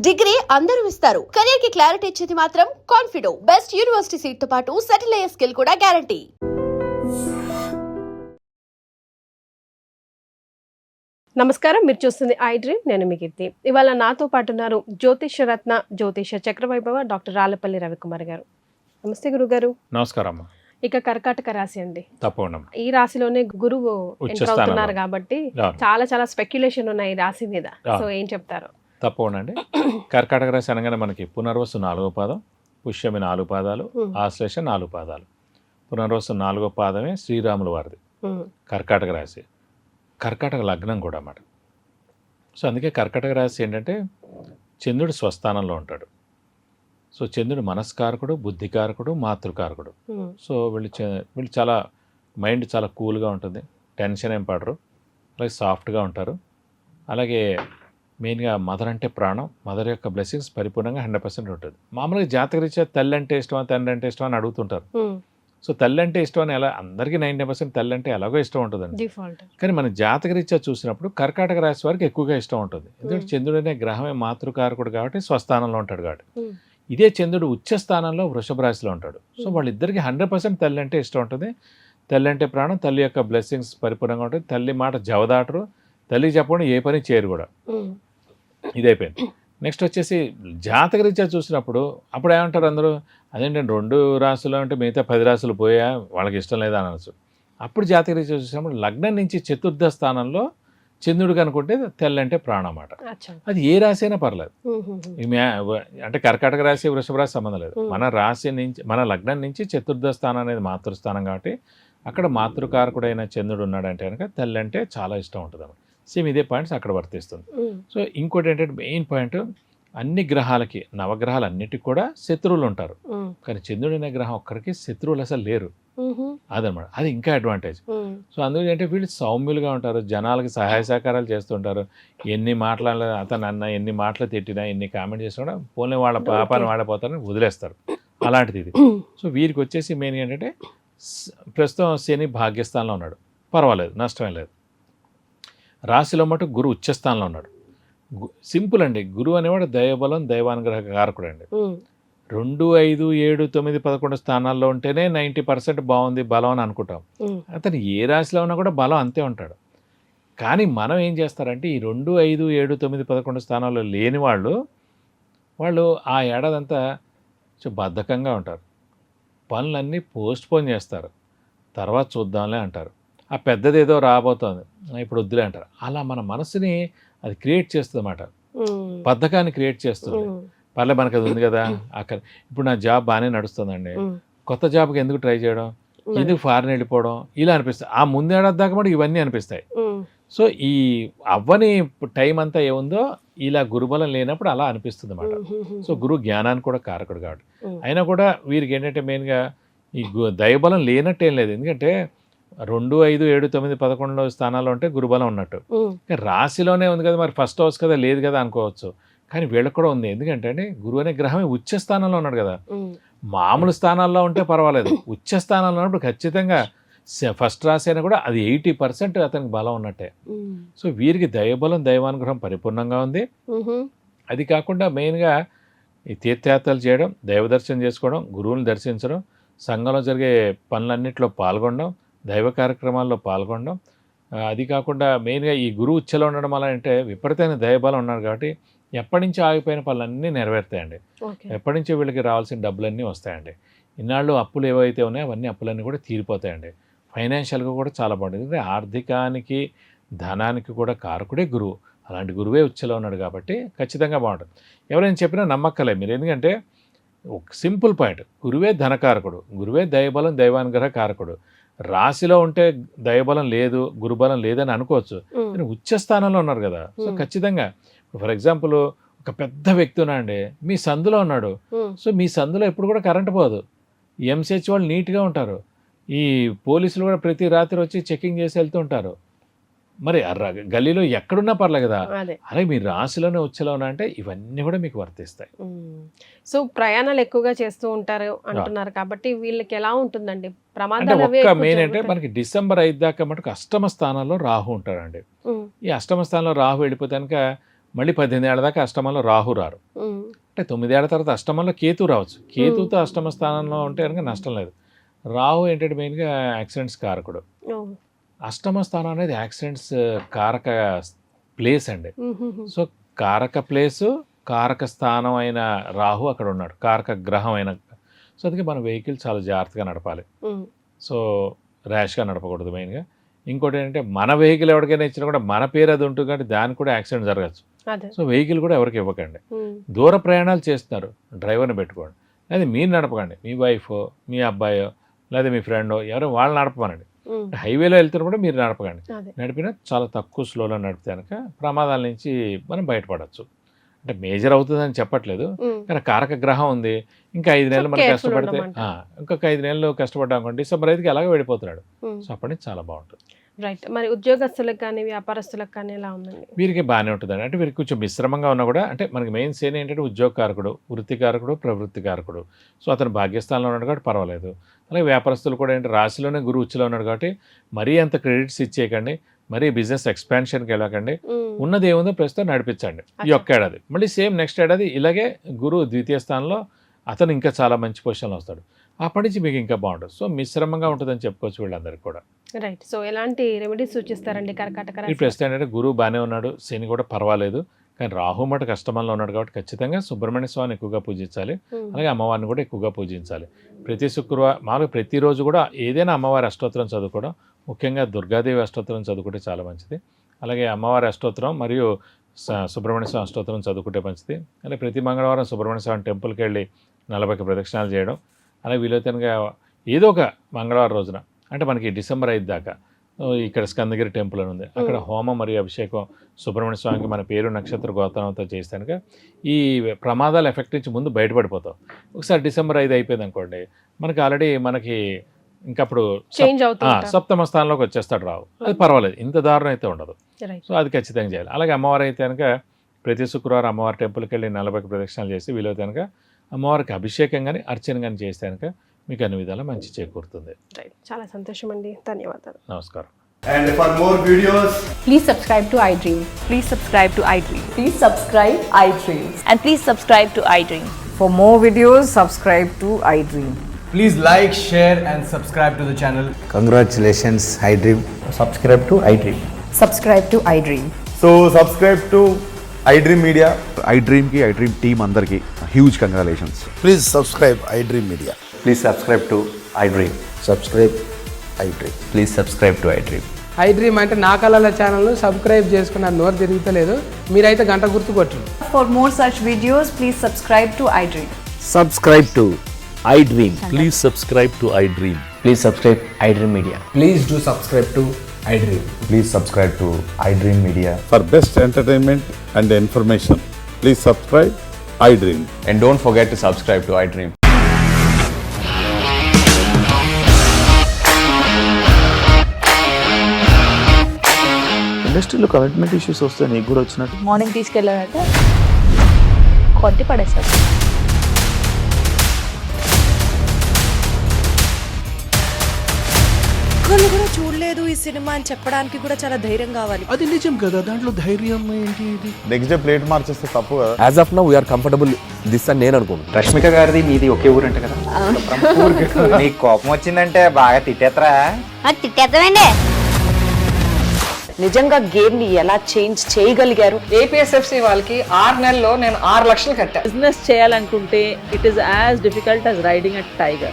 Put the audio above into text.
Degree అందరూ ఇస్తారు. Career కి క్లారిటీ ఇచ్చేది మాత్రం కాన్ఫిడో. బెస్ట్ యూనివర్సిటీ సీట్ తో పాటు సెటిల్ అయ్యే స్కిల్ కూడా గ్యారంటీ. నమస్కారం, మీరు చూస్తుంది ఐ డ్రీమ్. నేను మీ కీర్తి. ఇవాళ నాతో పాటు ఉన్నారు జ్యోతిష రత్న, జ్యోతిష చక్రవైభవ డాక్టర్ రాళ్లపల్లి రవికుమార్ గారు. నమస్తే గురుగారు. నమస్కారం. ఇక కర్కాటక రాశి అండి. తప్పకుండా ఈ రాశిలోనే గురువు ఎంటర్ అవుతున్నారు కాబట్టి చాలా స్పెక్యులేషన్ ఉన్నాయి ఈ రాశి మీద. సో ఏం చెప్తారు? తప్పకుండా అండి. కర్కాటక రాశి అనగానే మనకి పునర్వసు 4వ పాదం, పుష్యమి 4 పాదాలు, ఆశ్లేష 4 పాదాలు. పునర్వసు 4వ పాదమే శ్రీరాముల వారిది. కర్కాటక రాశి కర్కాటక లగ్నం కూడా అన్నమాట. సో అందుకే కర్కాటక రాశి ఏంటంటే చంద్రుడు స్వస్థానంలో ఉంటాడు. సో చంద్రుడు మనస్కారకుడు, బుద్ధికారకుడు, మాతృకారకుడు. సో వీళ్ళు చాలా మైండ్ చాలా కూల్గా ఉంటుంది, టెన్షన్ ఏం పడరు, అలాగే సాఫ్ట్గా ఉంటారు. అలాగే మెయిన్గా మదర్ అంటే ప్రాణం, మదర్ యొక్క బ్లెస్సింగ్స్ పరిపూర్ణంగా 100% ఉంటుంది. మామూలుగా జాతకరీత్యా తల్లి అంటే ఇష్టమా, తండ్రి అంటే ఇష్టం అని అడుగుతుంటారు. సో తల్లి అంటే ఇష్టం అని ఎలా, అందరికీ 90% తల్లి అంటే ఎలాగో ఇష్టం ఉంటుందండి. కానీ మన జాతకరీత్యా చూసినప్పుడు కర్కాటక రాశి వారికి ఎక్కువగా ఇష్టం ఉంటుంది. ఎందుకంటే చంద్రుడు అనే గ్రహమే మాతృకారకుడు కాబట్టి స్వస్థానంలో ఉంటాడు కాబట్టి. ఇదే చంద్రుడు ఉచ్చ స్థానంలో వృషభ రాశిలో ఉంటాడు. సో వాళ్ళిద్దరికి 100% తల్లి అంటే ఇష్టం ఉంటుంది. తల్లి అంటే ప్రాణం, తల్లి యొక్క బ్లెస్సింగ్స్ పరిపూర్ణంగా ఉంటుంది. తల్లి మాట జవదాటరు, తల్లికి చెప్పకుండా ఏ పని చేయరు కూడా. ఇదైపోయింది. నెక్స్ట్ వచ్చేసి జాతకరీత్యా చూసినప్పుడు అప్పుడు ఏమంటారు అందరూ, అదేంటంటే 2 రాశులు అంటే మిగతా 10 రాశులు పోయా, వాళ్ళకి ఇష్టం లేదా అనొచ్చు. అప్పుడు జాతకరీత్యా చూసినప్పుడు లగ్నం నుంచి చతుర్థ స్థానంలో చంద్రుడు కనుకుంటే తెల్ల అంటే ప్రాణం అన్నమాట. అది ఏ రాశి అయినా పర్లేదు. అంటే కర్కాటక రాశి, వృషభ రాశి సంబంధం లేదు. మన రాశి నుంచి, మన లగ్నం నుంచి చతుర్థ స్థానం అనేది మాతృస్థానం కాబట్టి అక్కడ మాతృకారకుడైన చంద్రుడు ఉన్నాడంటే కనుక తెల్ల అంటే చాలా ఇష్టం ఉంటుంది అన్నమాట. సేమ్ ఇదే పాయింట్స్ అక్కడ వర్తిస్తుంది. సో ఇంకోటి ఏంటంటే మెయిన్ పాయింట్, అన్ని గ్రహాలకి, నవగ్రహాలు అన్నిటికీ కూడా శత్రువులు ఉంటారు. కానీ చంద్రుడు అనే గ్రహం ఒక్కరికి శత్రువులు అసలు లేరు. అదనమాట, అది ఇంకా అడ్వాంటేజ్. సో అందులో అంటే వీళ్ళు సౌమ్యులుగా ఉంటారు, జనాలకి సహాయ సహకారాలు చేస్తుంటారు. ఎన్ని మాటలు అతను అన్న, ఎన్ని మాటలు తిట్టినా, ఎన్ని కామెంట్ చేసినా కూడా పోనీ వాళ్ళ పాపాన్ని వాడిపోతారని వదిలేస్తారు. అలాంటిది ఇది. సో వీరికి వచ్చేసి మెయిన్ ఏంటంటే ప్రస్తుతం శని భాగ్యస్థానంలో ఉన్నాడు, పర్వాలేదు, నష్టమే లేదు. రాశిలో మటు గురు ఉచ్చస్థానంలో ఉన్నాడు. సింపుల్ అండి, గురువు అనేవాడు దైవబలం, దైవానుగ్రహ కారకుడు అండి. 2, 5, 7, 9, 11 స్థానాల్లో ఉంటేనే 90% బాగుంది బలం అని అనుకుంటాం. అతను ఏ రాశిలో ఉన్నా కూడా బలం అంతే ఉంటాడు. కానీ మనం ఏం చేస్తారంటే ఈ 2, 5, 7, 9, 11 స్థానాల్లో లేని వాళ్ళు ఆ ఏడాదంతా బద్ధకంగా ఉంటారు. పనులన్నీ పోస్ట్పోన్ చేస్తారు, తర్వాత చూద్దాంలే అంటారు. ఆ పెద్దది ఏదో రాబోతోంది, ఇప్పుడు వద్దులే అంటారు. అలా మన మనసుని అది క్రియేట్ చేస్తుంది అన్నమాట, బద్ధకాన్ని క్రియేట్ చేస్తుంది. పర్లే మనకు అది ఉంది కదా, అక్కడ ఇప్పుడు నా జాబ్ బాగానే నడుస్తుందండి, కొత్త జాబ్కి ఎందుకు ట్రై చేయడం, ఎందుకు ఫారెన్ వెళ్ళిపోవడం, ఇలా అనిపిస్తాయి. ఆ ముందేడాది దాకా కూడా ఇవన్నీ అనిపిస్తాయి. సో ఈ అవ్వని టైం అంతా ఏముందో ఇలా గురుబలం లేనప్పుడు అలా అనిపిస్తుంది అన్నమాట. సో గురువు జ్ఞానానికి కూడా కారకుడు కాబట్టి. అయినా కూడా వీరికి ఏంటంటే మెయిన్గా ఈ దైవబలం లేనట్టు ఏం లేదు. ఎందుకంటే 2, 5, 7, 9, 11 స్థానాల్లో ఉంటే గురుబలం ఉన్నట్టు. రాశిలోనే ఉంది కదా, మరి ఫస్ట్ హౌస్ కదా, లేదు కదా అనుకోవచ్చు. కానీ వీళ్ళకి కూడా ఉంది. ఎందుకంటే అండి గురువు అనే గ్రహమే ఉచ్చ స్థానంలో ఉన్నాడు కదా. మామూలు స్థానాల్లో ఉంటే పర్వాలేదు, ఉచ్చ స్థానంలో ఉన్నప్పుడు ఖచ్చితంగా ఫస్ట్ రాశి అయినా కూడా అది 80% అతనికి బలం ఉన్నట్టే. సో వీరికి దైవబలం, దైవానుగ్రహం పరిపూర్ణంగా ఉంది. అది కాకుండా మెయిన్గా ఈ తీర్థయాత్రలు చేయడం, దైవ దర్శనం చేసుకోవడం, గురువుని దర్శించడం, సంఘంలో జరిగే పనులన్నింటిలో పాల్గొనడం, దైవ కార్యక్రమాల్లో పాల్గొనడం. అది కాకుండా మెయిన్గా ఈ గురువు ఉచ్చలో ఉండడం వల్ల అంటే విపరీతమైన దైవబలం ఉన్నారు కాబట్టి ఎప్పటి నుంచో ఆగిపోయిన పనులన్నీ నెరవేరుతాయండి. ఎప్పటి నుంచో వీళ్ళకి రావాల్సిన డబ్బులన్నీ వస్తాయండి. ఇన్నాళ్ళు అప్పులు ఏవైతే ఉన్నాయో అవన్నీ అప్పులన్నీ కూడా తీరిపోతాయండి. ఫైనాన్షియల్గా కూడా చాలా బాగుంటుంది. ఎందుకంటే ఆర్థికానికి, ధనానికి కూడా కారకుడే గురువు. అలాంటి గురువే ఉచ్చలో ఉన్నాడు కాబట్టి ఖచ్చితంగా బాగుంటుంది. ఎవరైనా చెప్పినా నమ్మక్కలే మీరు. ఎందుకంటే ఒక సింపుల్ పాయింట్, గురువే ధనకారకుడు, గురువే దైవబలం, దైవానుగ్రహ కారకుడు. రాశిలో ఉంటే దైవబలం లేదు, గురుబలం లేదని అనుకోవచ్చు, కానీ ఉచ్చ స్థానంలో ఉన్నారు కదా. సో ఖచ్చితంగా ఫర్ ఎగ్జాంపుల్ ఒక పెద్ద వ్యక్తి ఉన్నాండి, మీ సందులో ఉన్నాడు. సో మీ సందులో ఎప్పుడు కూడా కరెంట్ పోదు. ఎంసీహెచ్ వాళ్ళు నీట్గా ఉంటారు. ఈ పోలీసులు కూడా ప్రతి రాత్రి వచ్చి చెకింగ్ చేసి వెళ్తుంటారు. మరి గల్లీలో ఎక్కడున్నా పర్లే కదా. అలాగే మీరు రాశిలోనే ఉచ్చలోనే అంటే ఇవన్నీ కూడా మీకు వర్తిస్తాయి. సో ప్రయాణాలు ఎక్కువగా చేస్తూ ఉంటారు అంటున్నారు కాబట్టి వీళ్ళకి ఎలా ఉంటుందండి ప్రమాదాలు? ఒక్క మెయిన్ అంటే మనకి డిసెంబర్ 5 దాకా మటుకు అష్టమ స్థానంలో రాహు ఉంటాడండి. ఈ అష్టమ స్థానంలో రాహు వెళ్ళిపోతే కనుక మళ్ళీ 18 ఏళ్ల దాకా అష్టమంలో రాహు రారు. అంటే 9 ఏళ్ల తర్వాత అష్టమంలో కేతు రావచ్చు. కేతుతో అష్టమ స్థానంలో ఉంటే కనుక నష్టం లేదు. రాహు ఏంటంటే మెయిన్గా యాక్సిడెంట్స్ కారకుడు. అష్టమ స్థానం అనేది యాక్సిడెంట్స్ కారక ప్లేస్ అండి. సో కారక ప్లేసు, కారక స్థానం అయిన రాహు అక్కడ ఉన్నాడు, కారక గ్రహం అయిన. సో అందుకే మన వెహికల్ చాలా జాగ్రత్తగా నడపాలి. సో ర్యాష్గా నడపకూడదు మెయిన్గా. ఇంకోటి ఏంటంటే మన వెహికల్ ఎవరికైనా ఇచ్చినా కూడా మన పేరు అది ఉంటుంది కాబట్టి దానికి కూడా యాక్సిడెంట్ జరగచ్చు. సో వెహికల్ కూడా ఎవరికి ఇవ్వకండి. దూర ప్రయాణాలు చేస్తున్నారు, డ్రైవర్ని పెట్టుకోండి. లేదా మీరు నడపకండి, మీ వైఫో మీ అబ్బాయో లేదా మీ ఫ్రెండో ఎవరో వాళ్ళు నడపమనండి. హైవేలో వెళ్తున్నప్పుడు మీరు నడపకండి. నడిపినా చాలా తక్కువ స్లోలో నడిపితే కనుక ప్రమాదాల నుంచి మనం బయటపడవచ్చు. అంటే మేజర్ అవుతుందని చెప్పట్లేదు, కానీ కారక గ్రహం ఉంది. ఇంకా 5 నెలలు మనం కష్టపడితే ఇంకొక 5 నెలలు కష్టపడ్డాం అనుకోండి, డిసెంబర్ 5కి అలాగే వెళ్ళిపోతున్నాడు. సో అప్పటి నుంచి చాలా బాగుంటుంది. రైట్. మరి ఉద్యోగస్తులకు కానీ వ్యాపారస్తులకు కానీ ఎలా ఉందండి? వీరికి బాగానే ఉంటుందండి. అంటే వీరికి కొంచెం మిశ్రమంగా ఉన్నా కూడా, అంటే మనకి మెయిన్ సేన్ ఏంటంటే ఉద్యోగకారకుడు, వృత్తికారకుడు, ప్రవృత్తికారకుడు. సో అతను భాగ్యస్థానంలో ఉన్నాడు కాబట్టి పర్వాలేదు. అలాగే వ్యాపారస్తులు కూడా ఏంటి రాశిలోనే గురు ఉచ్చులో ఉన్నాడు కాబట్టి మరీ అంత క్రెడిట్స్ ఇచ్చేయకండి, మరీ బిజినెస్ ఎక్స్పాన్షన్కి వెళ్ళకండి. ఉన్నది ఏముందో ప్రస్తుతం నడిపించండి ఈ ఒక్క ఏడాది. మళ్ళీ సేమ్ నెక్స్ట్ ఏడాది ఇలాగే గురువు ద్వితీయ స్థానంలో అతను ఇంకా చాలా మంచి పొజిషన్లో వస్తాడు. అప్పటి నుంచి మీకు ఇంకా బాగుంటుంది. సో మిశ్రమంగా ఉంటుందని చెప్పుకోవచ్చు వీళ్ళందరికీ కూడా. రైట్. సో ఎలాంటి రెమెడీస్ సూచిస్తారండి కర్కాటక రాశి? ఈ ప్రస్తుతం ఏంటంటే గురువు బాగానే ఉన్నాడు, శని కూడా పర్వాలేదు, కానీ రాహు మటు కష్టమంలో ఉన్నాడు కాబట్టి ఖచ్చితంగా సుబ్రహ్మణ్య స్వామిని ఎక్కువగా పూజించాలి. అలాగే అమ్మవారిని కూడా ఎక్కువగా పూజించాలి. ప్రతి శుక్రవారం మామూలుగా ప్రతిరోజు కూడా ఏదైనా అమ్మవారి అష్టోత్తరం చదువుకోవడం, ముఖ్యంగా దుర్గాదేవి అష్టోత్తరం చదువుకుంటే చాలా మంచిది. అలాగే అమ్మవారి అష్టోత్తరం మరియు సుబ్రహ్మణ్య స్వామి అష్టోత్తరం చదువుకుంటే మంచిది. అలాగే ప్రతి మంగళవారం సుబ్రహ్మణ్య స్వామి టెంపుల్కి వెళ్ళి 40 ప్రదక్షిణాలు చేయడం. అలాగే వీలైతేనగా ఏదో ఒక మంగళవారం రోజున, అంటే మనకి డిసెంబర్ 5 దాకా ఇక్కడ స్కందగిరి టెంపుల్ అని ఉంది, అక్కడ హోమం మరియు అభిషేకం సుబ్రహ్మణ్య స్వామికి మన పేరు నక్షత్ర గోత్రంతో చేస్తానుక ఈ ప్రమాదాల ఎఫెక్ట్ నుంచి ముందు బయటపడిపోతాం. ఒకసారి డిసెంబర్ 5 అయిపోయింది అనుకోండి, మనకి ఆల్రెడీ ఇంకప్పుడు సప్తమ స్థానంలోకి వచ్చేస్తాడు రావు. అది పర్వాలేదు, ఇంత దారుణం అయితే ఉండదు. సో అది ఖచ్చితంగా చేయాలి. అలాగే అమ్మవారు అయితే కనుక ప్రతి శుక్రవారం అమ్మవారి టెంపుల్కి వెళ్ళి 40 ప్రదక్షిణాలు చేసి వీలైతే కనుక అమ్మవారికి అభిషేకం కానీ అర్చన కానీ చేస్తే కనుక మీకు అన్ని విధాలా మంచి చేకూరుతుంది. చాలా సంతోషం అండి, ధన్యవాదాలు. నమస్కారం. And for more videos, please subscribe to iDream. Please subscribe to iDream. Please subscribe iDream. And please subscribe to iDream. For more videos, subscribe to iDream. please like, share and subscribe to the channel. Congratulations, iDream. Subscribe to iDream. Subscribe to iDream. So subscribe to iDream Media. iDream ki iDream team andarki huge congratulations. Please subscribe iDream Media. Please subscribe to iDream. Subscribe iDream. Please subscribe to iDream. iDream అంటే నా కళల ఛానల్ను subscribe చేసుకున్న నోరు తిరుగుతలేదు, మీరైతే గంట గుర్తు కొట్టండి. For more such videos, please subscribe to iDream. Subscribe to iDream. Please subscribe to iDream. Please subscribe iDream Media. Please do subscribe to iDream. Please subscribe to iDream Media. For best entertainment and information, please subscribe iDream. And don't forget to subscribe to iDream. ఇండస్ట్రీలో commitment issues వస్తే నీకు కూడా వచ్చినట్టు morning తీసుకెళ్ళాలంటే కొట్టి పడేస్తారు. ఒక్కళ్ళు కూడా చూడలేదు ఈ సినిమా అని చెప్పడానికి కూడా చాలా ధైర్యం కావాలి. అది నిజం కదా, దాంట్లో ధైర్యం ఏంటి? ఇది నెక్స్ట్ డే ప్లేట్ మార్చేస్తే తప్పు కదా. As of now we're comfortable this అని నేను అనుకుంటున్నాను. రష్మిక గారిది మీది ఒకే ఊరు అంట కదా. నీకు కోపం వచ్చిందంటే బాగా తిట్టేత్తరా? తిట్టేద్దామండి. నిజంగా గేమ్ ని ఎలా చేంజ్ చేయగలిగారు? ఏపీఎస్ఎఫ్సి వాళ్ళకి 6 నెలల్లో నేను 6 లక్షలు కట్టా. బిజినెస్ చేయాలనుకుంటే it is as difficult as riding a tiger.